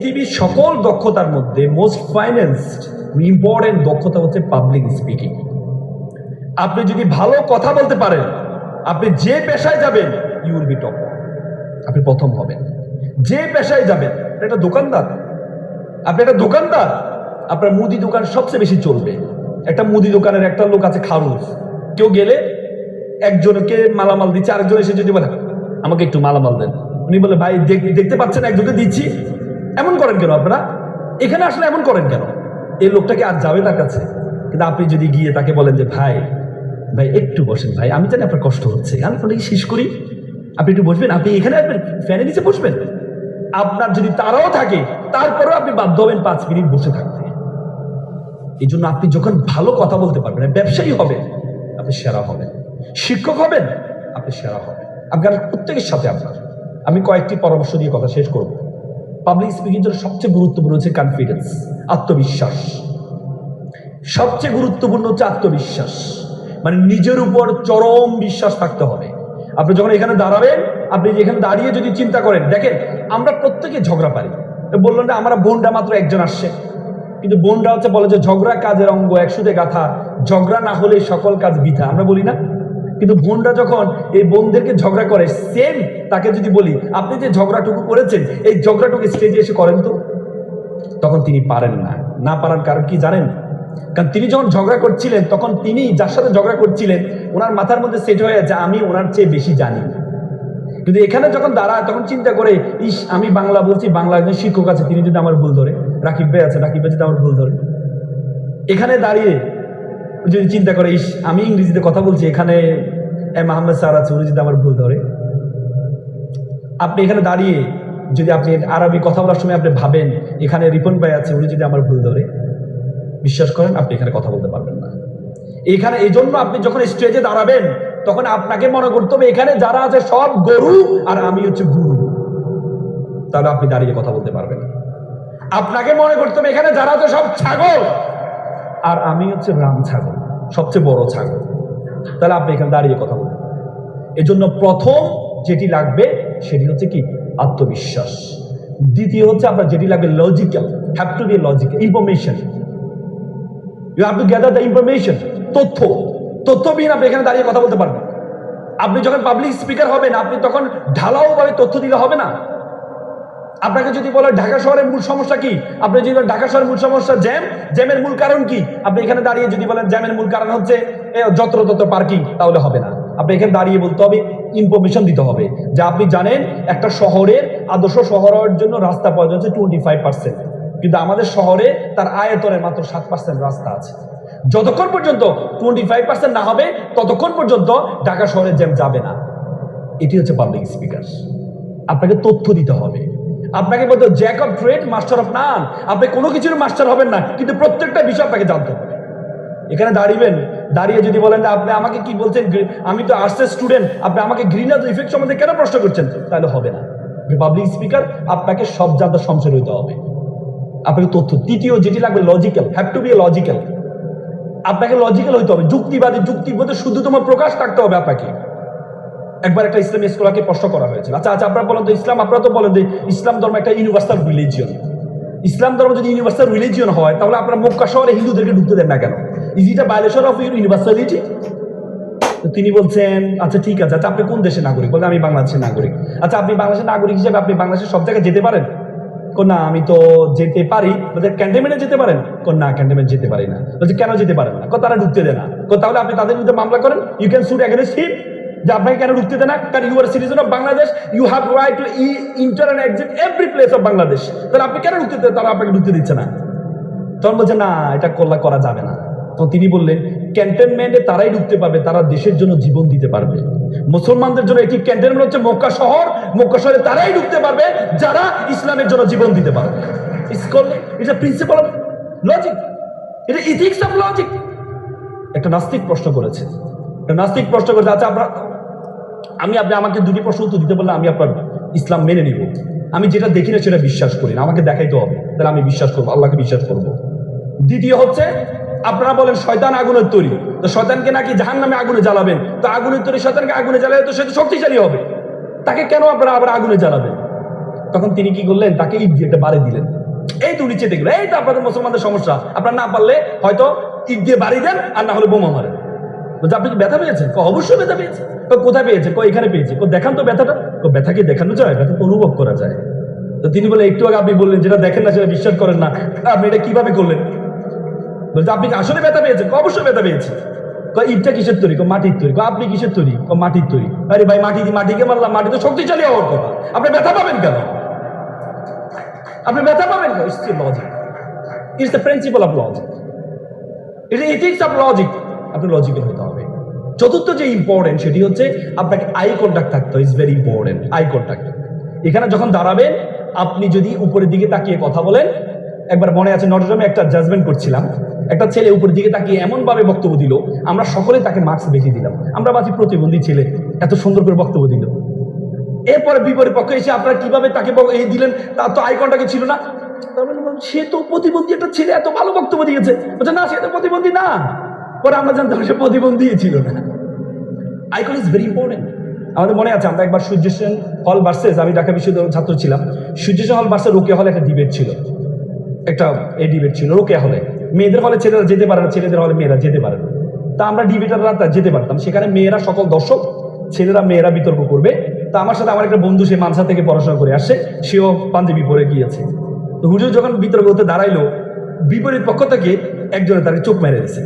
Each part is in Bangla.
পৃথিবীর সকল দক্ষতার মধ্যে মোস্ট ফাইন্যান্সড ইম্পর্টেন্ট দক্ষতা হচ্ছে পাবলিক স্পিকিং। আপনি যদি ভালো কথা বলতে পারেন, আপনি যে পেশায় যাবেন ইউ উইল বি টপ, আপনি প্রথম হবেন। যে পেশায় যাবেন, একটা দোকানদার, আপনি একটা দোকানদার, আপনার মুদি দোকান সবচেয়ে বেশি চলবে। একটা মুদি দোকানের একটা লোক আছে খারুজ, কেউ গেলে একজনকে মালামাল দিচ্ছে, আরেকজন এসে যদি বলে আমাকে একটু মালামাল দেন, উনি বলে ভাই দেখতে পাচ্ছেন একজনকে দিচ্ছি, এমন করেন কেন আপনারা? এখানে আসলে এমন করেন কেন? এই লোকটাকে আর যাবে তার কাছে? কিন্তু আপনি যদি গিয়ে তাকে বলেন যে ভাই ভাই একটু বসেন, ভাই আমি জানি আপনার কষ্ট হচ্ছে, আমি আপনাকে শেষ করি, আপনি একটু বসবেন, আপনি এখানে আসবেন, ফ্যানের নিচে বসবেন। আপনার যদি তারাও থাকে, তারপরেও আপনি বাধ্য হবেন 5 মিনিট বসে থাকতে। এই জন্য আপনি যখন ভালো কথা বলতে পারবেন, ব্যবসায়ী হবেন, আপনি সেরা হবেন। শিক্ষক হবেন, আপনি সেরা হবেন। আপনার প্রত্যেকের সাথে আপনার আমি কয়েকটি পরামর্শ দিয়ে কথা শেষ করব। পাবলিক স্পিকিং জন্য সবচেয়ে গুরুত্বপূর্ণ হচ্ছে কনফিডেন্স, আত্মবিশ্বাস। সবচেয়ে গুরুত্বপূর্ণ হচ্ছে আত্মবিশ্বাস, মানে নিজের উপর চরম বিশ্বাস থাকতে হবে। আপনি যখন এখানে দাঁড়াবেন, আপনি এখানে দাঁড়িয়ে যদি চিন্তা করেন, দেখেন আমরা প্রত্যেকে ঝগড়া পারি। বললেন না আমরা বোনরা মাত্র একজন আসছে, কিন্তু বোনরা হচ্ছে বলে যে ঝগড়া কাজের অঙ্গ, একসুতে গাথা, ঝগড়া না হলে সকল কাজ বৃথা, আমরা বলি না? কিন্তু বোনরা যখন এই বোনদেরকে ঝগড়া করে, সেম তাকে যদি বলি আপনি যে ঝগড়াটুকু করেছেন, এই ঝগড়াটুকু স্টেজে এসে করেন তো, তখন তিনি পারেন না। না পারার কারণ কি জানেন? কারণ তিনি যখন ঝগড়া করছিলেন, তখন তিনি যার সাথে ঝগড়া করছিলেন ওনার মাথার মধ্যে সেট হয়ে আছে আমি ওনার চেয়ে বেশি জানি। কিন্তু এখানে যখন দাঁড়ায়, তখন চিন্তা করে ইস আমি বাংলা বলছি, বাংলা একজন শিক্ষক আছে, তিনি যদি আমার ভুল ধরে, রাকিব ভাই আছে, রাকিব ভাই যদি আমার ভুল ধরে, এখানে দাঁড়িয়ে যদি চিন্তা করে ইস আমি ইংরেজিতে কথা বলছি, এখানে মাহমুদ স্যার আছে, উনি যদি আমার ভুল ধরে। আপনি এখানে দাঁড়িয়ে যদি আপনি আরবি কথা বলার সময় আপনি ভাবেন এখানে রিপন ভাই আছে, উনি যদি আমার ভুল ধরে, বিশ্বাস করেন আপনি এখানে কথা বলতে পারবেন না। এখানে এই জন্য আপনি যখন স্টেজে দাঁড়াবেন, তখন আপনাকে মনে করতে হবে এখানে যারা আছে সব গরু আর আমি হচ্ছে গুরু, তাহলে আপনি দাঁড়িয়ে কথা বলতে পারবেন। আপনাকে মনে করতে হবে এখানে যারা আছে সব ছাগল আর আমি হচ্ছে রাম ছাগল, সবচেয়ে বড় ছাগল, তাহলে আপনি এখানে দাঁড়িয়ে কথা বলবেন। এজন্য প্রথম যেটি লাগবে সেটি হচ্ছে কি? আত্মবিশ্বাস। দ্বিতীয় হচ্ছে আপনার যেটি লাগবে logical, have to be logical, information. You have to gather the information, তথ্যবিহীন আপনি এখানে দাঁড়িয়ে কথা বলতে পারবেন। আপনি যখন পাবলিক স্পিকার হবেন, আপনি তখন ঢালাওভাবে তথ্য দিলে হবে না। আপনাকে যদি বলে ঢাকা শহরের মূল সমস্যা কি, আপনি যদি বলেন ঢাকা শহরের মূল সমস্যা জ্যামের মূল কারণ কি, আপনি এখানে দাঁড়িয়ে যদি বলেন জ্যামের মূল কারণ হচ্ছে যত্র পার্কিং, তাহলে হবে না। আপনি এখানে দাঁড়িয়ে বলতে হবে, ইনফরমেশন দিতে হবে যে আপনি জানেন একটা শহরের আদর্শ শহর হওয়ার জন্য রাস্তা প্রয়োজন হচ্ছে 25%, কিন্তু আমাদের শহরে তার আয়তনের মাত্র 7% রাস্তা আছে। যতক্ষণ পর্যন্ত 25% না হবে, ততক্ষণ পর্যন্ত ঢাকা শহরের জ্যাম যাবে না। এটি হচ্ছে পাবলিক স্পিকার। আপনাকে তথ্য দিতে হবে। আপনাকে বলতে Jack of trade master of নান। আপনি কোনো কিছুর মাস্টার হবেন না, কিন্তু প্রত্যেকটা বিষয় আপনাকে জানতে হবে। এখানে দাঁড়িয়ে যদি বলেন আপনি আমাকে কি বলছেন, আমি তো আর্টসের স্টুডেন্ট, আপনি আমাকে গ্রিন হাউস ইফেক্ট সম্বন্ধে কেন প্রশ্ন করছেন, তাহলে হবে না। পাবলিক স্পিকার আপনাকে সব জানতে সংশয় হইতে হবে, আপনাকে তথ্য। তৃতীয় যেটি লাগবে logical, have to be logical. আপনাকে লজিক্যাল হইতে হবে, যুক্তিবাদী, যুক্তির মধ্যে শুদ্ধতম প্রকাশ থাকতে হবে আপনাকে। একবার একটা ইসলামী স্কলারকে প্রশ্ন করা হয়েছিল, আচ্ছা আপনারা বলেন তো ইসলাম, আপনারা তো বলেন যে ইসলাম ধর্ম একটা ইউনিভার্সাল রিলিজিয়ন। ইসলাম ধর্ম যদি ইউনিভার্সাল রিলিজিয়ন হয়, তাহলে আপনারা মক্কা শহরে হিন্দুদেরকে ঢুকতে দেন না কেন? Is it a violation of universality? তো তিনি বলছেন আচ্ছা ঠিক আছে, আচ্ছা আপনি কোন দেশের নাগরিক? বলতে আমি বাংলাদেশের নাগরিক। আচ্ছা আপনি বাংলাদেশের নাগরিক হিসেবে আপনি বাংলাদেশের সব জায়গায় যেতে পারেন? না আমি তো যেতে পারি। বলতে ক্যান্টনমেন্টে যেতে পারেন? না ক্যান্টনমেন্ট যেতে পারি না। বলছে কেন যেতে পারেন না? তারা ঢুকতে দেয় না। তাহলে আপনি তাদের বিরুদ্ধে মামলা করেন, you can suit against him, যে আপনাকে কেন ঢুকতে দেয় না? কারণ you are citizen of Bangladesh, you have right to enter and exit every place of Bangladesh. তাহলে আপনি কেন ঢুকতে দেন? তারা আপনাকে ঢুকতে দিচ্ছে না। তখন বলছে না এটা করা যাবে না। তো তিনি বললেন ক্যান্টনমেন্টে তারাই ঢুকতে পারবে, তারা দেশের জন্য জীবন দিতে পারবে। মুসলমানদের জন্য একটি ক্যান্টনমেন্ট হচ্ছে মক্কা শহর, মক্কা শহরে তারাই ঢুকতে পারবে যারা ইসলামের জন্য জীবন দিতে পারবে। It's a principal of logic, এটা ইথিক্স অফ লজিক। একটা নাস্তিক প্রশ্ন করেছে, আচ্ছা আপনি আমাকে দুটি প্রশ্ন উত্তর দিতে বললে আমি আপনার ইসলাম মেনে নিব। আমি যেটা দেখি না সেটা বিশ্বাস করি না, আমাকে দেখাইতে হবে, তাহলে আমি বিশ্বাস করবো, আল্লাহকে বিশ্বাস করবো। দ্বিতীয় হচ্ছে আপনারা বলেন শয়তান আগুনের তৈরি, তো শয়তানকে নাকি জাহান্নামে আগুনে জ্বালাবেন, তো আগুনের তৈরি শয়তানকে আগুনে জ্বালাবে তো সে তো শক্তিশালী হবে, তাকে কেন আপনারা আবার আগুনে জ্বালাবেন? তখন তিনি কি করলেন, তাকে ইট দিয়ে একটা বাড়ি দিলেন। এই তো নিচে দেখলেন, এই তো আপনাদের মুসলমানদের সমস্যা, আপনার না পারলে হয়তো ইট দিয়ে বাড়ি দেন, আর না হলে বোমা মারেন। বলছে আপনি কি ব্যথা পেয়েছেন? অবশ্যই ব্যথা পেয়েছে। কোথায় পেয়েছে? এখানে পেয়েছে। দেখান তো ব্যথাটা। ব্যথা কি দেখানো যায়? ব্যথা তো অনুভব করা যায়। তো তিনি বলে, একটু আগে আপনি বললেন যেটা দেখেন না সেটা বিশ্বাস করেন না, আপনি এটা কিভাবে করলেন? বলছে আপনি কি আসলে ব্যথা পেয়েছেন? অবশ্যই ব্যথা পেয়েছি। ইটটা কিসের তৈরি? মাটির তৈরি। আপনি কিসের তৈরি? মাটির তৈরি। আরে ভাই, মাটিকে মারলাম, মাটি তো শক্তিশালী হওয়ার কথা, আপনি ব্যথা পাবেন কেন? আপনি ব্যথা পাবেন কেন? It's logic, it's the principal of logic, it is ethics of logic. আপনি লজিক্যাল হতে হবে। চতুর্থ যে ইম্পর্টেন্ট সেটি হচ্ছে আপনাকে আই কন্ট্যাক্ট থাকতে হয়। Is very important eye contact. এখানে যখন দাঁড়াবেন, আপনি যদি উপরের দিকে তাকিয়ে কথা বলেন, একবার মনে আছে নটরডেমে একটা জাজমেন্ট করছিলাম, একটা ছেলে উপরের দিকে তাকিয়ে এমন ভাবে বক্তব্য দিল, আমরা সকলে তাকে মার্কস বেশি দিলাম। আমরা বাজি প্রতিবন্ধী ছেলে, এত সুন্দর করে বক্তব্য দিল। এরপরে বিপরীত পক্ষে এসে আপনারা কিভাবে তাকে এই দিলেন, তার তো আই কন্ট্যাক্ট ছিল না। সে তো প্রতিবন্ধী একটা ছেলে, এত ভালো বক্তব্য দিয়েছে। বলছে না, সে তো প্রতিবন্ধী না। পরে আমরা জানতাম সে প্রতিবন্ধী ছিল না। Eye contact is very important. আমাদের মনে আছে, আমরা একবার সূর্য সেন হল ভার্সেস, আমি ঢাকা বিশ্ববিদ্যালয়ের ছাত্র ছিলাম, সূর্য সেন হল ভার্সেস রোকেয়া হলে একটা ডিবেট ছিল। ডিবেট ছিল রোকেয়া হলে। মেয়েদের হলে ছেলেরা যেতে পারে না, ছেলেদের হলে মেয়েরা যেতে পারে না। তা আমরা ডিবেটাররা যেতে পারতাম সেখানে। মেয়েরা সকল দর্শক, ছেলেরা মেয়েরা বিতর্ক করবে। তা আমার সাথে আমার একটা বন্ধু, সে মানসা থেকে পড়াশোনা করে আসছে, সেও পাঞ্জাবি পরে গিয়েছে। তো হুজুর যখন বিতর্ক হতে দাঁড়াইলো, বিপরীত পক্ষ থেকে একজনে তাকে চোখ মেরে দিয়েছে।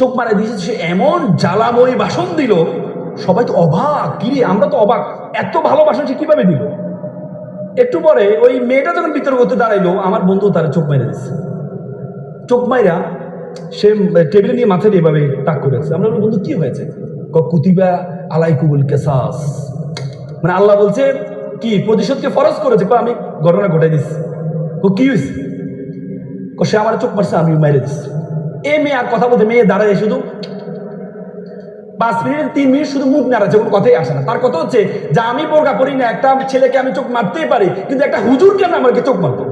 চোখ মারা দিয়েছে, সে এমন জ্বালাময়ী ভাষণ দিল, সবাই তো অবাক। কিরে, আমরা তো অবাক, এত ভালো ভাষণ সে কিভাবে দিল। একটু পরে ওই মেয়েটা যখন বিতর্ক করতে দাঁড়াইলো, আমার বন্ধু তার চোখ মেরে দিচ্ছে। চোখ মাইরা সে টেবিলে নিয়ে মাথায় এভাবে তাক করেছে। আমরা বন্ধু কি হয়েছে? কুতিবা আলাইকুমুল কিসাস, মানে আল্লাহ বলছে কি প্রতিশোধকে ফরজ করেছে। আমি ঘটনা ঘটাই দিচ্ছি। কি হয়েছে? সে আমার চোখ মারছে, আমি মেরে দিচ্ছি। এ মেয়ে আর কথা বলতে, মেয়ে দাঁড়ায় শুধু 5 মিনিট 3 মিনিট শুধু মুখ নাড়াচ্ছে, কোনো কথাই আসে না। তার কথা হচ্ছে যে আমি বোরকা পরি না, একটা ছেলেকে আমি চোখ মারতেই পারি, কিন্তু একটা হুজুর কেন আমাকে চোখ মারতো?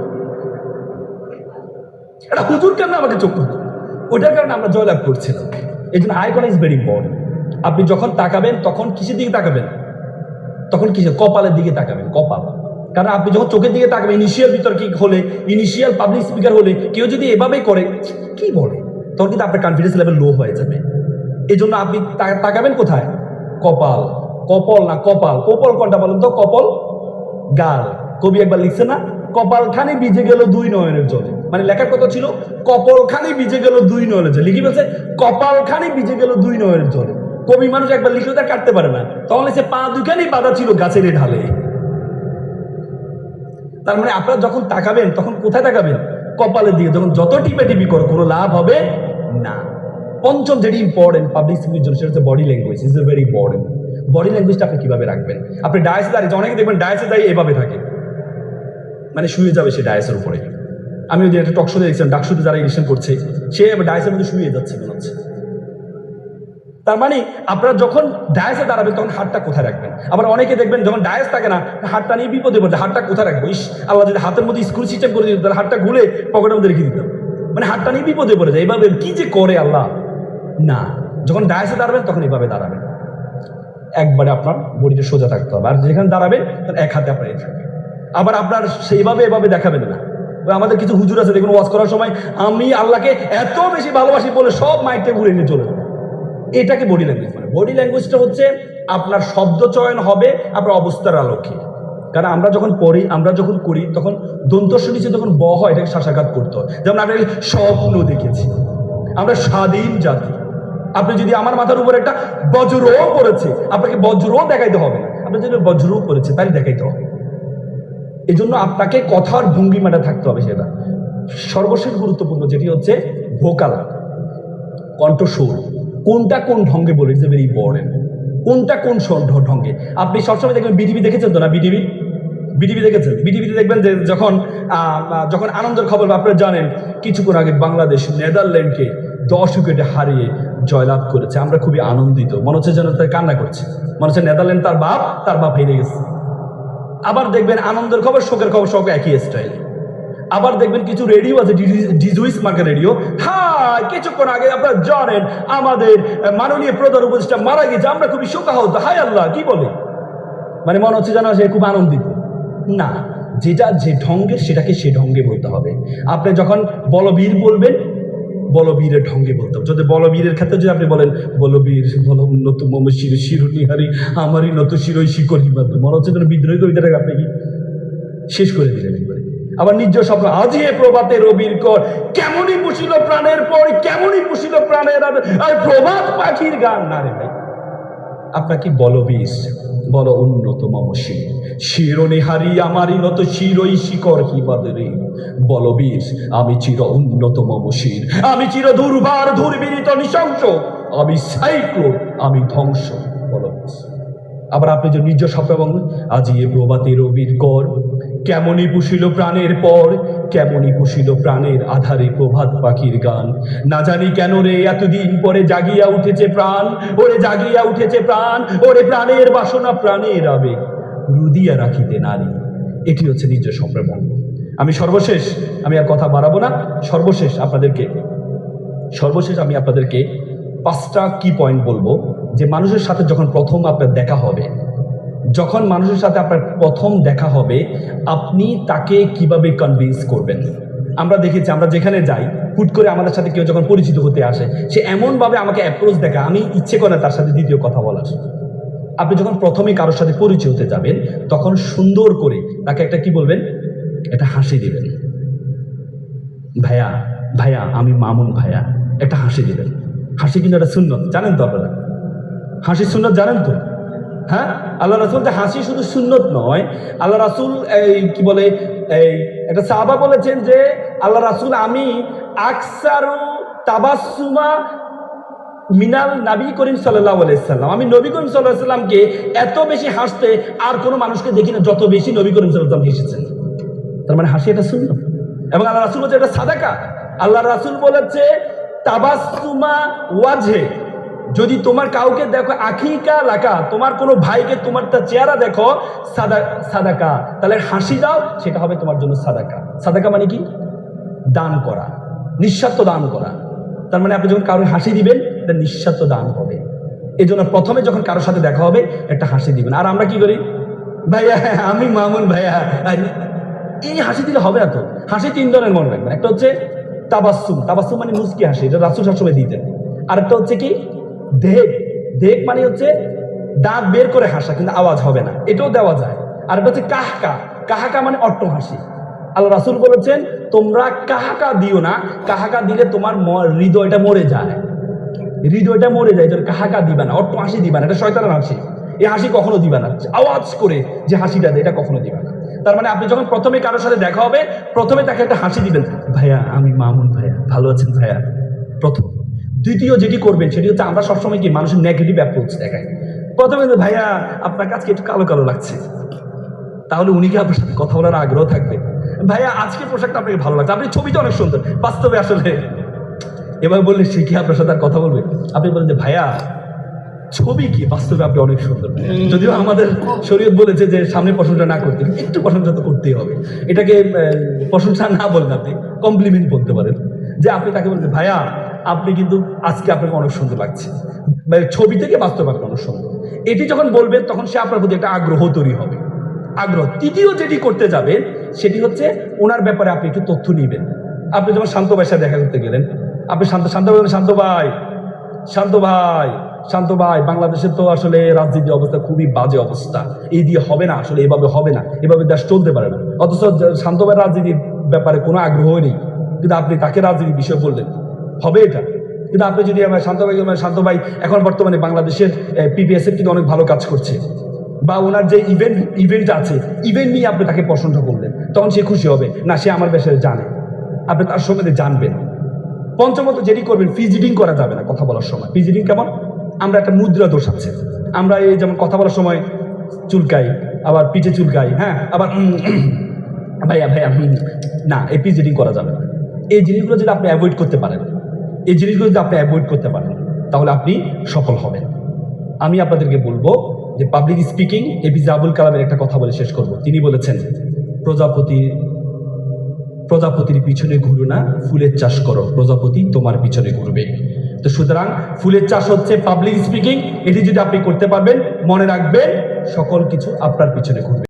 একটা হুজুর কেন আমাকে চোখ মারতো? ওইটার কারণে আমরা জয়লাভ করছিলাম। এই জন্য eye contact is very important. আপনি যখন তাকাবেন, তখন কিসের দিকে তাকাবেন? তখন কিসের? কপালের দিকে তাকাবেন, কপাল। কারণ আপনি যখন চোখের দিকে তাকাবেন, ইনিশিয়াল বিতর্কিক হলে, ইনিশিয়াল পাবলিক স্পিকার হলে, কেউ যদি এভাবেই করে কি বলে, তখন কিন্তু আপনার কনফিডেন্স লেভেল লো হয়ে যাবে। এই জন্য আপনি তাকাবেন কোথায়? কপাল। কপাল না কপাল। কপাল কোনটা বলেন তো? কপাল গাল। কবি একবার লিখছে না, কপাল খানি ভিজে গেল 2 নয়নের জলে। মানে লেখার কথা ছিল কপাল খানি ভিজে গেল 2 নয়নের জলে। লিখি বলছে কপাল খানি ভিজে গেল 2 নয়নের জলে। কবি মানুষ একবার লিখলে তা কাটতে পারে না, তখন লিখছে পা দুখানি বাঁধা ছিল গাছের ঢালে। তার মানে আপনারা যখন তাকাবেন, তখন কোথায় তাকাবেন? কপালের দিকে। যখন যত টিপি করো, কোনো লাভ হবে না। পঞ্চম যেটি ইম্পর্টেন্ট পাবলিক স্পিকের জন্য, সেটা হচ্ছে body language. Is a very important. Body ল্যাঙ্গুয়েজটা আপনি কিভাবে রাখবেন? আপনি ডায়াসে দাঁড়িয়ে, অনেকে দেখবেন ডায়াসে দাঁড়িয়ে এভাবে থাকে, মানে শুয়ে যাবে সে ডায়াসের উপরে। আমি ওই দিন একটা টক শোতে দেখছিলাম, ডাকশোতে যারা ইলেকশন করছে, সে ডায়াসের মধ্যে শুয়ে যাচ্ছে মনে হচ্ছে। তার মানে আপনারা যখন ডায়াসে দাঁড়াবেন, তখন হাতটা কোথায় রাখবেন? আবার অনেকে দেখবেন যখন ডায়াস থাকে না, হাতটা নিয়ে বিপদে পড়ছে, হাতটা কোথায় রাখবো? আল্লাহ যদি হাতের মধ্যে স্ক্রু সিস্টেম করে দিত, তাহলে হাতটা ঘুরে পকেটের মধ্যে রেখে দিতাম। মানে হাতটা নিয়ে বিপদে পড়ে যায়। এইভাবে কি যে করে আল্লাহ না। যখন ডায়াসে দাঁড়াবেন, তখন এইভাবে দাঁড়াবেন, একবারে আপনার বডিটা সোজা থাকতে হবে। আর যেখানে দাঁড়াবেন, তখন এক হাতে আপনার থাকবে। আবার আপনার সেইভাবে এভাবে দেখাবেন না। আমাদের কিছু হুজুর আছে, দেখুন ওয়াজ করার সময় আমি আল্লাহকে এত বেশি ভালোবাসি বলে সব মাইকটা ঘুরে নিয়ে চলে যাবে। এটাকে বডি ল্যাঙ্গুয়েজ মানে। বডি ল্যাঙ্গুয়েজটা হচ্ছে আপনার শব্দ চয়ন হবে আপনার অবস্থার আলোকে। কারণ আমরা যখন পড়ি, আমরা যখন করি, তখন দন্তস্ব নিচে যখন ব হয়, এটাকে শ্বাসাঘাত করতে হয়। যেমন আপনি স্বপ্ন দেখেছি, আমরা স্বাধীন জাতি। আপনি যদি আমার মাথার উপর একটা বজ্রও পড়েছে, আপনাকে বজ্রও দেখাইতে হবে না। আপনি যদি বজ্রও পড়েছে, তাই দেখাইতে হবে। এই জন্য আপনাকে কথার ভঙ্গিমাটা থাকতে হবে। সেটা সর্বশেষ গুরুত্বপূর্ণ, যেটি হচ্ছে ভোকাল, কণ্ঠস্বর। কোনটা কোন ঢঙ্গে বলে, ইটস ভেরি ইম্পর্টেন্ট। কোনটা কোন ঢঙ্গে। আপনি সবসময় দেখবেন, বিটিভি দেখেছেন তো না? বিটিভি দেখেছেন? বিটিভিতে দেখবেন যে যখন আনন্দের খবর, আপনারা জানেন কিছুক্ষণ আগে বাংলাদেশ নেদারল্যান্ডকে 10 উইকেটে হারিয়ে জয়লাভ করেছে। আমরা খুবই আনন্দিত, মনে হচ্ছে যেন তাই কান্না করছে, মনে হচ্ছে নেদারল্যান্ড তার বাপ হেরে গেছে। আবার দেখবেন আনন্দের খবর, শোকের খবর সব একই স্টাইল। আবার দেখবেন কিছু রেডিও আছে, ডিজুইস মার্কেট রেডিও, হ্যাঁ কিছুক্ষণ আগে আপনারা জানেন আমাদের মাননীয় প্রধান উপদেষ্টা মারা গেছে, আমরা খুবই শোকাহত, হায় আল্লাহ, কি বলে, মানে মনে হচ্ছে যেন সে খুব আনন্দিত। না, যেটা যে ঢঙ্গে সেটাকে সে ঢঙ্গে বলতে হবে। আপনি যখন বলবীর বলবেন, বলবীরের ঢঙ্গে বলতে হবে। যদি বলবীরের ক্ষেত্রে যদি আপনি বলেন বলবীর বল উন্নত মম শির শিরনিহারি আমারই নত শিরই শিকড়ি বাধ্য, মনে হচ্ছে যেন বিদ্রোহী কবিতাটাকে আপনি কি শেষ করে দিলেন একবারে। আবার নিজ স্বপ্ন আজি এ প্রভাতে রবির কর, কেমনই পুষিল প্রাণের পর, কেমনই পুষিল প্রাণের আর প্রভাত পাখির গান। না রে ভাই, আপনাকে বলবীর বল উন্নত মম শির শিরনিহারি আমারই নত শিরই শিকর হিমাদরে। বলবীর আমি চির উন্নত মম শির, আমি চির দুর্বার দুর্বিনীত নৃশংস, আমি সাইক্লোন, আমি ধ্বংস। বলবীর। আবার আপনি যে নিজ স্বপ্ন এবং আজি এ প্রভাতে রবির কর, কেমনই পুষিল প্রাণের পর, কেমনই পুষিল প্রাণের আধারে প্রভাত পাখির গান। না জানি কেন রে এতদিন পরে জাগিয়া উঠেছে প্রাণ, ওরে জাগিয়া উঠেছে প্রাণ, ওরে প্রাণের বাসনা প্রাণের আবেগ রুদিয়া রাখিতে নারী। এটি হচ্ছে নিজ স্বপ্ন। আমি সর্বশেষ, আমি আর কথা বাড়াবো না, সর্বশেষ আমি আপনাদেরকে 5টা কি পয়েন্ট বলবো যে মানুষের সাথে যখন প্রথম আপনার দেখা হবে, যখন মানুষের সাথে আপনার প্রথম দেখা হবে আপনি তাকে কিভাবে কনভিন্স করবেন। আমরা দেখেছি, আমরা যেখানে যাই হুট করে আমাদের সাথে কেউ যখন পরিচিত হতে আসে, সে এমনভাবে আমাকে অ্যাপ্রোচ দেখা, আমি ইচ্ছে করে তার সাথে দ্বিতীয় কথা বলার। আপনি যখন প্রথমে কারোর সাথে পরিচয় হতে যাবেন তখন সুন্দর করে তাকে একটা কি বলবেন, একটা হাসি দিবেন। ভাইয়া ভাইয়া আমি মামুন ভাইয়া, একটা হাসি দিবেন। হাসি কিন্তু একটা সুন্নত, জানেন তো আপনারা? হাসি সুন্নত জানেন তো? হ্যাঁ, আল্লাহ রাসূল যে হাসি শুধু সুন্নত নয়, আল্লাহ রাসূল কি বলে একটা সাহাবা বলেছেন যে আল্লাহ রাসূল আমি আকসারু তাবাসসুমা মিনাল নবী করিম সাল্লাল্লাহু আলাইহি সাল্লাম, আমি নবী করিম সাল্লাল্লাহু আলাইহি সাল্লামকে এত বেশি হাসতে আর কোনো মানুষকে দেখি না যত বেশি নবী করিম সাল্লাল্লাহু আলাইহি সাল্লাম হেসেছেন। তার মানে হাসি এটা সুন্নত। এবং আল্লাহ রাসূল বলেছে এটা সাদাকা। আল্লাহ রাসূল বলেছে তাবাসসুমা ওয়াজহে, যদি তোমার কাউকে দেখো আখিকা লাকা, তোমার কোনো ভাইকে তোমার তার চেহারা দেখো সাদাকা, তাহলে হাসি দাও, সেটা হবে তোমার জন্য সাদাকা। সাদাকা মানে কি? দান করা, নিঃস্বার্থ দান করা। তার মানে আপনি যখন কারোর হাসি দিবেন এটা নিঃস্বার্থ দান হবে। এই জন্য প্রথমে যখন কারোর সাথে দেখা হবে একটা হাসি দিবেন। আর আমরা কি করি, ভাইয়া আমি মামুন ভাইয়া, এই হাসি দিলে হবে না তো। হাসি 3 ধরনের মনে রাখবেন। একটা হচ্ছে তাবাসসুম, তাবাসসুম মানে মুস্কি হাসি, এটা রাসূল সবসময় দিতেন। আরেকটা হচ্ছে কি দেখ মানে হচ্ছে দাঁত বের করে হাসা কিন্তু আওয়াজ হবে না, এটাও দেওয়া যায়। আর এটা হচ্ছে কাহকা, কাহাকা মানে অট্ট হাসি। আল্লাহ রাসূল বলেছেন তোমরা কাহাকা দিও না, কাহাকা দিলে তোমার হৃদয়টা মরে যায়, হৃদয়টা মরে যায়। তোর কাহাকা দিবা না, অট্ট হাসি দিবা না, এটা শয়তানের হাসি। এই হাসি কখনো দিবা না, আওয়াজ করে যে হাসিটা দেয় এটা কখনো দিবা না। তার মানে আপনি যখন প্রথমে কারোর সাথে দেখা হবে প্রথমে তাকে একটা হাসি দিবেন, ভাইয়া আমি মামুন ভাইয়া, ভালো আছেন ভাইয়া, প্রথম। দ্বিতীয় যেটি করবেন সেটি হচ্ছে আমরা সবসময় কি মানুষের নেগেটিভ অ্যাপ্রোচ দেখাই। প্রথমে ভাইয়া আপনার কাছে একটু কালো কালো লাগছে, তাহলে উনি কি আপনার সাথে কথা বলার আগ্রহ থাকবে? ভাইয়া আজকে পোশাকটা আপনাকে ভালো লাগছে, আপনি ছবিটা অনেক সুন্দর, বাস্তবে আসলে এবার বললে সে কি আপনার সাথে আর কথা বলবে? আপনি বলেন যে ভাইয়া ছবি কি, বাস্তবে আপনি অনেক সুন্দর। যদিও আমাদের শরীয়ত বলেছে যে সামনে প্রশংসা না করতে, একটু প্রশংসা তো করতেই হবে। এটাকে প্রশংসা না বলেন, আপনি কমপ্লিমেন্ট বলতে পারেন যে আপনি তাকে বলতে ভাইয়া আপনি কিন্তু আজকে আপনাকে অনেক সুন্দর লাগছে, ছবি থেকে বাস্তবে আপনি অনেক সুন্দর। এটি যখন বলবেন তখন সে আপনার প্রতি একটা আগ্রহ তৈরি হবে, আগ্রহ। তৃতীয় যেটি করতে যাবেন সেটি হচ্ছে ওনার ব্যাপারে আপনি একটু তথ্য নিবেন। আপনি যখন শান্ত ভাইয়ের সাথে দেখা করতে গেলেন, আপনি শান্ত ভাই বাংলাদেশের তো আসলে রাজনীতি অবস্থা খুবই বাজে অবস্থা, এই দিয়ে হবে না, আসলে এভাবে হবে না, এভাবে দেশ চলতে পারে না। অথচ শান্ত ভাই রাজনীতির ব্যাপারে কোনো আগ্রহ নেই, কিন্তু আপনি তাকে রাজনীতির বিষয় বললেন, হবে এটা? কিন্তু আপনি যদি আমার শান্ত ভাই এখন বর্তমানে বাংলাদেশের পিপিএসএর কিন্তু অনেক ভালো কাজ করছে, বা ওনার যে ইভেন্ট আছে, ইভেন্ট নিয়ে আপনি তাকে প্রশংসা করলেন, তখন সে খুশি হবে, না সে আমার বিষয়ে জানে, আপনি তার সম্বন্ধে জানবেন। পঞ্চমত যেটি করবেন, ফিজিটিং করা যাবে না কথা বলার সময়। ফিজিটিং কেমন? আমরা একটা মুদ্রা দোষ আছে, আমরা এই যেমন কথা বলার সময় চুলকাই, আবার পিঠে চুলকাই, হ্যাঁ, আবার ভাইয়া না, এই ফিজিটিং করা যাবে না। এই জিনিসগুলো যদি আপনি অ্যাভয়েড করতে পারেন, তাহলে আপনি সফল হবেন। আমি আপনাদেরকে বলবো যে পাবলিক স্পিকিং, এপিজে আবুল কালামের একটা কথা বলে শেষ করব। তিনি বলেছেন প্রজাপতির পিছনে ঘুরো না, ফুলের চাষ করো, প্রজাপতি তোমার পিছনে ঘুরবে। তো সুতরাং ফুলের চাষ হচ্ছে পাবলিক স্পিকিং, এটি যদি আপনি করতে পারবেন, মনে রাখবেন সকল কিছু আপনার পিছনে ঘুরবে।